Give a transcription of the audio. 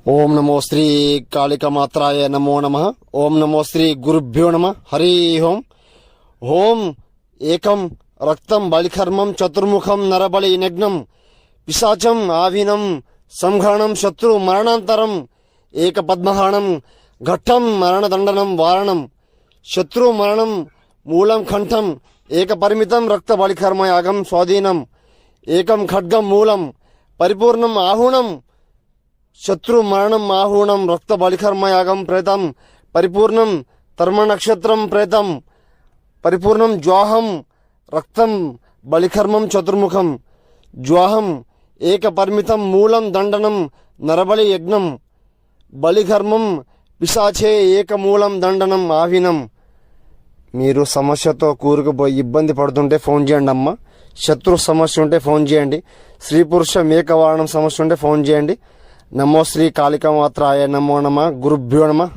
ఓం నమో శ్రీ కాళికమాత్రాయ నమో నమః. ఓం నమో శ్రీ గురుభ్యో నమః. హరి ఓం. ఓం ఏకం రక్తం బలికర్మం చతుర్ముఖం నరబలి నగ్నం పిశాచం ఆవినం సంఘాణం శత్రు మరణాంతరం ఏక పద్మహాణం ఘట్టం మరణదండనం వారణం శత్రు మరణం మూలం కంఠం ఏక పరిమితం రక్త బలికర్మ యాగం స్వాధీనం ఏకం ఖడ్గం మూలం పరిపూర్ణం ఆహూణం శత్రు మరణం ఆహూణం రక్త బలికర్మ యాగం ప్రేతం పరిపూర్ణం తర్మ నక్షత్రం ప్రేతం పరిపూర్ణం జ్వాహం రక్తం బలికర్మం చతుర్ముఖం జ్వాహం ఏక పరిమితం మూలం దండనం నరబలి యజ్ఞం బలికర్మం పిశాచే ఏకమూలం దండనం ఆవినం. మీరు సమస్యతో కూరుకుపోయి ఇబ్బంది పడుతుంటే ఫోన్ చేయండి అమ్మ. శత్రు సమస్య ఉంటే ఫోన్ చేయండి. స్త్రీ పురుష మేకవారణం సమస్య ఉంటే ఫోన్ చేయండి. నమో శ్రీ కాళికామాత్రాయ నమో నమః. గురుభ్యో నమః.